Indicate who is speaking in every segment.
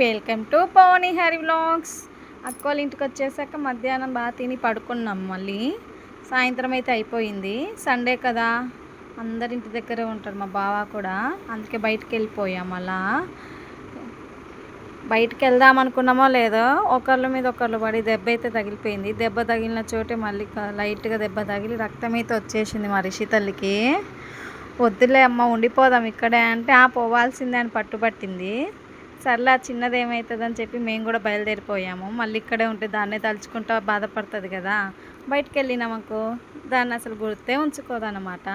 Speaker 1: Welcome to Pavani Hari vlogs. అక్కోళ్ళ ఇంటికి వచ్చేసాక మధ్యాహ్నం బాగా తిని పడుకున్నాం. మళ్ళీ సాయంత్రం అయితే అయిపోయింది. సండే కదా, అందరి ఇంటి దగ్గరే ఉంటారు, మా బావ కూడా. అందుకే బయటికి వెళ్ళిపోయాం. అలా బయటికి వెళ్దాం అనుకున్నామో లేదో ఒకళ్ళ మీద ఒకళ్ళు పడి దెబ్బ అయితే తగిలిపోయింది. దెబ్బ తగిలిన చోటే మళ్ళీ లైట్గా దెబ్బ తగిలి రక్తం అయితే వచ్చేసింది మా రిషి తల్లికి. వద్దులే అమ్మ, ఉండిపోదాం ఇక్కడే అంటే పోవాల్సిందే అని పట్టుబట్టింది. సర్లే చిన్నది ఏమవుతుందని చెప్పి మేము కూడా బయలుదేరిపోయాము. మళ్ళీ ఇక్కడే ఉంటే దాన్నే తలుచుకుంటా బాధపడుతుంది కదా. బయటికి వెళ్ళినామనుకో దాన్ని అసలు గుర్తే ఉంచుకోదన్నమాట.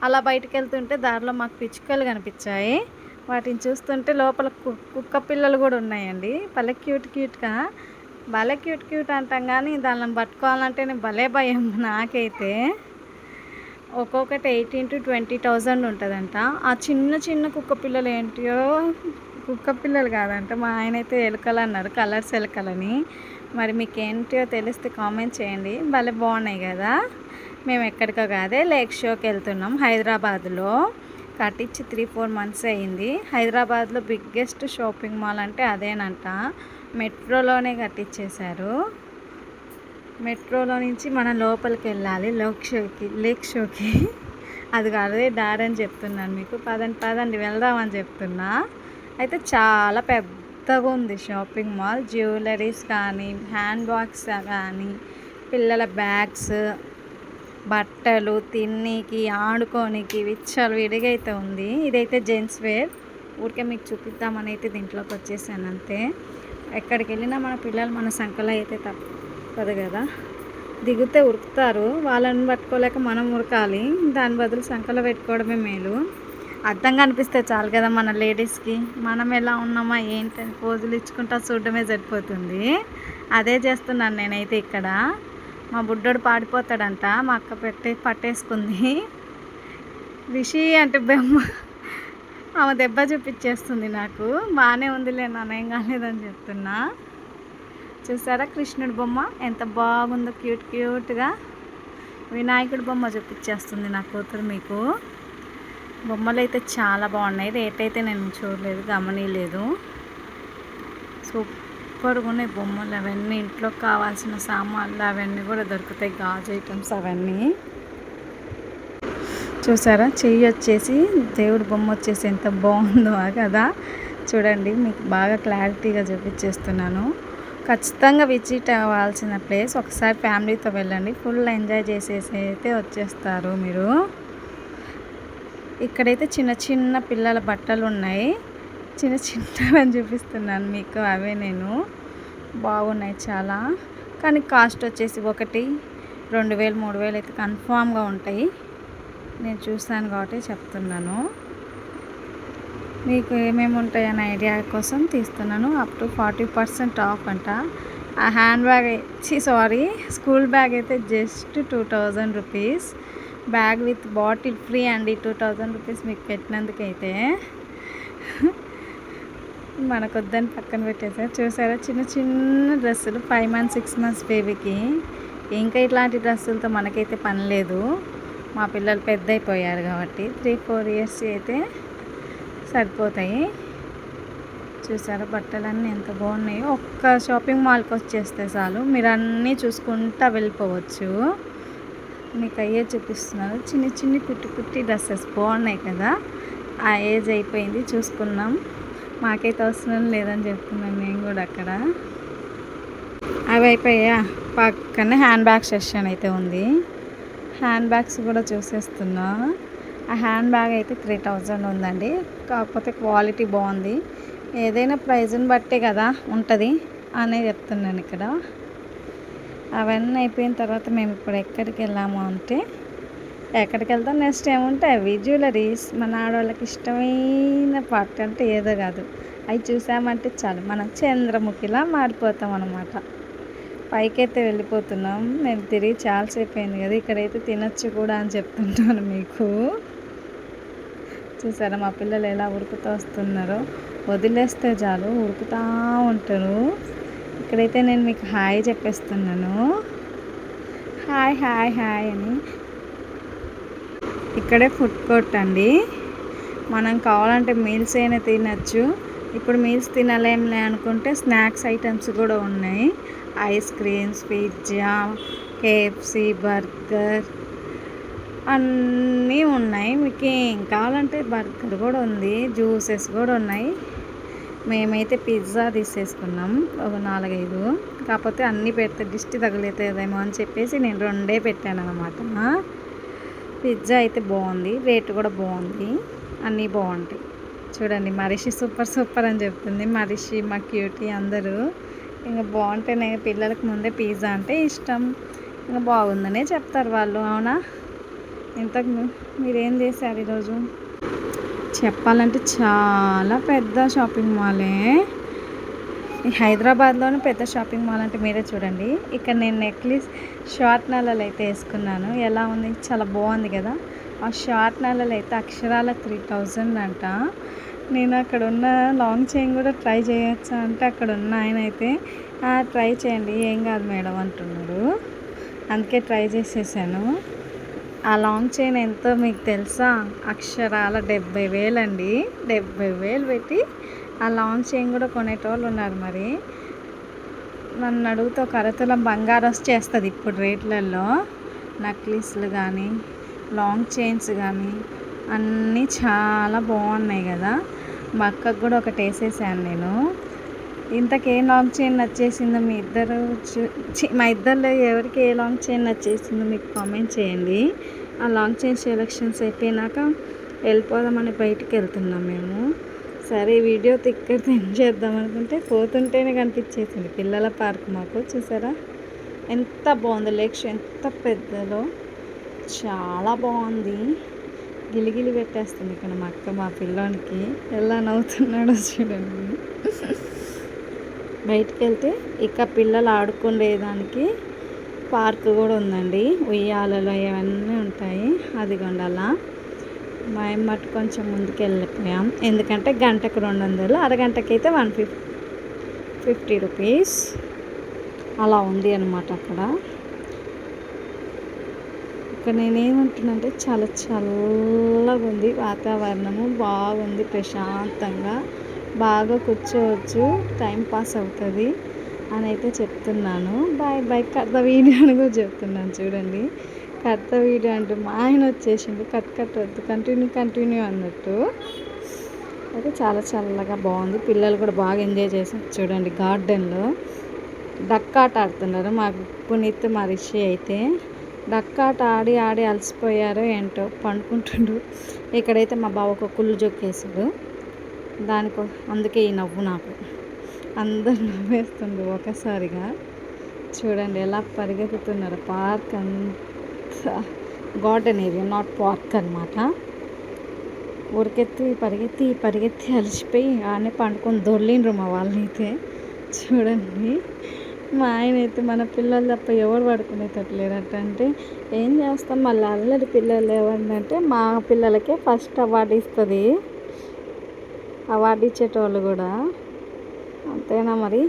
Speaker 1: అలా బయటికి వెళ్తుంటే దారిలో మాకు పిచ్చుకలు కనిపించాయి. వాటిని చూస్తుంటే లోపల కుక్క పిల్లలు కూడా ఉన్నాయండి. భలే క్యూట్గా, భలే క్యూట్ అంటాం కానీ దానిని పట్టుకోవాలంటేనే భలే భయం నాకైతే. ఒక్కొక్కటి 18,000 to 20,000 ఉంటుందంట. ఆ చిన్న కుక్క పిల్లలు ఏంటియో, కుక్క పిల్లలు కాదంట, మా ఆయన అయితే ఎలుకలు అన్నారు, కలర్స్ ఎలుకలని. మరి మీకు ఏంటియో తెలిస్తే కామెంట్ చేయండి. భలే బాగున్నాయి కదా. మేము ఎక్కడికో కాదే లేక్ షోకి వెళ్తున్నాం. హైదరాబాద్లో కట్టించి 3-4 months అయ్యింది. హైదరాబాద్లో బిగ్గెస్ట్ షాపింగ్ మాల్ అంటే అదేనంట. మెట్రోలోనే కట్టించేశారు. మెట్రోలో నుంచి మనం లోపలికి వెళ్ళాలి లేక్ షోకి. అది కాదే దారి అని చెప్తున్నాను మీకు. పదండి వెళ్దామని చెప్తున్నా. అయితే చాలా పెద్దగా ఉంది షాపింగ్ మాల్. జ్యువెలరీస్ కానీ, హ్యాండ్ బ్యాగ్స్ కానీ, పిల్లల బ్యాగ్స్, బట్టలు, తిన్నీకి, ఆడుకోనికి విచ్చలు విడిగా అయితే ఉంది. ఇదైతే జెంట్స్ వేర్. ఊరికే మీకు చూపిద్దామని అయితే దీంట్లోకి వచ్చేసాను అంతే. ఎక్కడికి వెళ్ళినా మన పిల్లలు మన సంకలో అయితే తప్పదు కదా. దిగితే ఉరుకుతారు, వాళ్ళని పట్టుకోలేక మనం ఉరకాలి. దాని బదులు సంకలో పెట్టుకోవడమే మేలు. అర్థంగా అనిపిస్తే చాలు కదా మన లేడీస్కి. మనం ఎలా ఉన్నామా ఏంటని పోజులు ఇచ్చుకుంటా చూడడమే సరిపోతుంది. అదే చేస్తున్నాను నేనైతే ఇక్కడ. మా బుడ్డోడు పాడిపోతాడంట, మా అక్క పట్టేసుకుంది. రిషి అంటే బొమ్మ, ఆమె దెబ్బ చూపించేస్తుంది నాకు. బాగానే ఉందిలే నాన్న, ఏం కాలేదని చెప్తున్నా. చూసారా కృష్ణుడి బొమ్మ ఎంత బాగుందో, క్యూట్గా. వినాయకుడి బొమ్మ చూపించేస్తుంది నా కూతురు మీకు. బొమ్మలు అయితే చాలా బాగున్నాయి. రేట్ అయితే నేను చూడలేదు, గమనిలేదు. సూపర్గా ఉన్నాయి బొమ్మలు. అవన్నీ ఇంట్లోకి కావాల్సిన సామాన్లు అవన్నీ కూడా దొరుకుతాయి, గాజు ఐటమ్స్ అవన్నీ. చూసారా చెయ్యి వచ్చేసి దేవుడి బొమ్మ వచ్చేసి ఎంత బాగుందో కదా. చూడండి, మీకు బాగా క్లారిటీగా చూపించేస్తున్నాను. ఖచ్చితంగా విజిట్ అవ్వాల్సిన ప్లేస్. ఒకసారి ఫ్యామిలీతో వెళ్ళండి, ఫుల్ ఎంజాయ్ చేసేసి అయితే వచ్చేస్తారు మీరు. ఇక్కడైతే చిన్న పిల్లల బట్టలు ఉన్నాయి. చిన్నవని చూపిస్తున్నాను మీకు. అవే నేను బాగున్నాయి చాలా. కానీ కాస్ట్ వచ్చేసి 1,000-2,000-3,000 అయితే కన్ఫామ్గా ఉంటాయి. నేను చూస్తాను కాబట్టి చెప్తున్నాను. మీకు ఏమేమి ఉంటాయనే ఐడియా కోసం తీస్తున్నాను. అప్ టు 40% ఆఫ్ అంట. ఆ హ్యాండ్ బ్యాగ్ స్కూల్ బ్యాగ్ అయితే just 2,000 rupees. Bag with bottle free అండి. 2,000 రూపీస్ మీకు పెట్టినందుకైతే. మనకొద్దని పక్కన పెట్టేసారు. చూసారా చిన్న డ్రెస్సులు, 5 months 6 months బేబీకి. ఇంకా ఇట్లాంటి డ్రెస్సులతో మనకైతే పని లేదు. మా పిల్లలు పెద్ద అయిపోయారు కాబట్టి 3-4 years అయితే సరిపోతాయి. చూసారా బట్టలన్నీ ఎంత బాగున్నాయో. ఒక్క షాపింగ్ మాల్కి వచ్చేస్తే చాలు, మీరు అన్నీ చూసుకుంటా వెళ్ళిపోవచ్చు. మీకు అయ్యే చూపిస్తున్నారు. చిన్ని కుట్టి డ్రెస్సెస్ బాగున్నాయి కదా. ఆ ఏజ్ అయిపోయింది, చూసుకున్నాం. మాకైతే అవసరం లేదని చెప్తున్నాను నేను కూడా. అక్కడ అవి అయిపోయా, పక్కనే హ్యాండ్ బ్యాగ్ సెక్షన్ అయితే ఉంది. హ్యాండ్ బ్యాగ్స్ కూడా చూసేస్తున్నా. ఆ హ్యాండ్ బ్యాగ్ అయితే 3,000 ఉందండి. కాకపోతే క్వాలిటీ బాగుంది. ఏదైనా ప్రైజ్ని బట్టే కదా ఉంటుంది అనే చెప్తున్నాను ఇక్కడ. అవన్నీ అయిపోయిన తర్వాత మేము ఇప్పుడు ఎక్కడికి వెళ్ళాము అంటే, ఎక్కడికి వెళ్తాం నెక్స్ట్ ఏముంటాయి అవి జ్యువెలరీస్. మన ఆడవాళ్ళకి ఇష్టమైన పార్ట్ అంటే ఏదో కాదు, అవి చూసామంటే చాలు మనం చంద్రముఖిలా మారిపోతాం అన్నమాట. పైకైతే వెళ్ళిపోతున్నాం. మేము తిరిగి చాలాసేపు అయింది కదా. ఇక్కడైతే తినొచ్చు కూడా అని చెప్తుంటాను మీకు. చూసారా మా పిల్లలు ఎలా ఉరుకుతూ వస్తున్నారో. వదిలేస్తే చాలు ఉరుకుతూ ఉంటారు. ఇక్కడైతే నేను మీకు హాయ్ చెప్పేస్తున్నాను. హాయ్ అని. ఇక్కడే ఫుడ్ కోర్ట్ అండి. మనం కావాలంటే మీల్స్ అయినా తినచ్చు, ఇప్పుడు మీల్స్ తినలేంలే అనుకుంటే స్నాక్స్ ఐటమ్స్ కూడా ఉన్నాయి. Ice creams, pizza, KFC, burger అన్నీ ఉన్నాయి. మీకు ఏం కావాలంటే బర్గర్ కూడా ఉంది, జ్యూసెస్ కూడా ఉన్నాయి. మేమైతే పిజ్జా తీసేసుకున్నాం ఒక 4-5. కాకపోతే అన్నీ పెడితే దిష్టి తగులుతుందేమో అని చెప్పేసి నేను 2 పెట్టాను అనమాట. పిజ్జా అయితే బాగుంది, రేటు కూడా బాగుంది, అన్నీ బాగుంటాయి. చూడండి మరిషి సూపర్ అని చెప్తుంది. మరిషి, మా క్యూటీ అందరూ ఇంకా బాగుంటేనే పిల్లలకు ముందే పిజ్జా అంటే ఇష్టం, ఇంకా బాగుందనే చెప్తారు వాళ్ళు. అవునా? ఇంతకు మీరేం చేశారు ఈరోజు? చెప్పాలంటే చాలా పెద్ద షాపింగ్ మాలే. ఈ హైదరాబాద్లోనే పెద్ద షాపింగ్ మాల్ అంటే మీరే చూడండి. ఇక్కడ నేను నెక్లెస్ షార్ట్ నల్లలు అయితే వేసుకున్నాను. ఎలా ఉంది? చాలా బాగుంది కదా. ఆ షార్ట్ నల్లలు అయితే అక్షరాల 3000 అంట. నేను అక్కడ ఉన్న లాంగ్ చైన్ కూడా ట్రై చేయొచ్చా అంటే అక్కడ ఉన్న ఆయన అయితే ట్రై చేయండి, ఏం కాదు మేడం అంటున్నాడు. అందుకే ట్రై చేసేసాను. ఆ లాంగ్ చైన్ ఎంతో మీకు తెలుసా? అక్షరాల 70,000 అండి. 70,000 పెట్టి ఆ లాంగ్ చైన్ కూడా కొనేటోళ్ళు ఉన్నారు. మరి నన్ను అడిగితే ఒక అరతులం బంగారం వచ్చేస్తుంది ఇప్పుడు రేట్లలో. నెక్లెస్లు కానీ లాంగ్ చైన్స్ కానీ అన్నీ చాలా బాగున్నాయి కదా. మా అక్కకు కూడా ఒకటి వేసేసాను నేను. ఇంతకే లాంగ్ చైన్ నచ్చేసిందో మీ ఇద్దరు మా ఇద్దరిలో ఎవరికి ఏ లాంగ్ చైన్ నచ్చేసిందో మీకు కామెంట్ చేయండి. ఆ లాంగ్ చైన్ సెలెక్షన్స్ అయిపోయినాక వెళ్ళిపోదామని బయటికి వెళ్తున్నాం మేము. సరే వీడియో ఇక్కడ ఎండ్ చేద్దాం అనుకుంటే పోతుంటేనే కనిపించేసింది పిల్లల పార్క్ మాకు. చూసారా ఎంత బాగుందో, లేక్ షో ఎంత పెద్దలో, చాలా బాగుంది. గిలిగిలి పెట్టేస్తుంది ఇక్కడ మా అక్క మా పిల్లోనికి. ఎలా నవ్వుతున్నాడో చూడండి. బయటికి వెళ్తే ఇక పిల్లలు ఆడుకునేదానికి పార్క్ కూడా ఉందండి. ఉయ్యాలలో ఇవన్నీ ఉంటాయి. అదిగోండి అలా మేము మటు కొంచెం ముందుకు వెళ్ళిపోయాం. ఎందుకంటే గంటకు 200, అరగంటకైతే 150 రూపీస్ అలా ఉంది అనమాట అక్కడ. ఇక్కడ నేనేమంటున్నానంటే చాలా చల్లగా ఉంది వాతావరణము, బాగుంది, ప్రశాంతంగా బాగా కూర్చోవచ్చు, టైం పాస్ అవుతుంది అని అయితే చెప్తున్నాను. బాయ్ కట్ ద వీడియో అని కూడా చెప్తున్నాను. చూడండి కట్ ద వీడియో అంటూ మా ఆయన వచ్చేసిండు, కట్ వద్దు కంటిన్యూ అన్నట్టు. అయితే చాలా చల్లగా బాగుంది. పిల్లలు కూడా బాగా ఎంజాయ్ చేశారు. చూడండి గార్డెన్లో డక్ ఆట ఆడుతున్నారు. మా పునీత్ మా రిషి అయితే డక్ ఆట ఆడి అలసిపోయారో ఏంటో పండుకుంటుండ్రు. ఇక్కడైతే మా బావ ఒక కుళ్ళు జొక్కేసాడు. అందుకే ఈ నవ్వు నాకు. అందరు నవ్వేస్తుండ్రు ఒకసారిగా. చూడండి ఎలా పరిగెత్తుతున్నారు. పార్క్ అంతా గార్డెన్ ఏరియా, నాట్ పార్క్ అనమాట. పరిగెత్తి అలసిపోయి ఆనే పండుకొని దొర్లిండ్రు మా వాళ్ళైతే. చూడండి మా ఆయన అయితే మన పిల్లలు తప్ప ఎవరు పడుకునేటట్లేరట. అంటే ఏం చేస్తాం, మళ్ళీ అల్లరి పిల్లలు ఎవరంటే మా పిల్లలకే ఫస్ట్ అవార్డు ఇస్తుంది. అవార్డు ఇచ్చేటోళ్ళు కూడా అంతేనా మరి.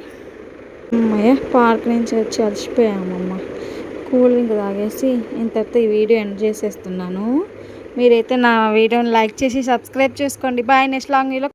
Speaker 1: పార్క్ నుంచి వచ్చి అలసిపోయామమ్మ. కూల్ డ్రింక్ తాగేసి ఇంతటితో ఈ వీడియో ఎండ్ చేసేస్తున్నాను. మీరైతే నా వీడియోని లైక్ చేసి సబ్స్క్రైబ్ చేసుకోండి. బాయ్. నెక్స్ట్ లాంగ్ వీడియోలో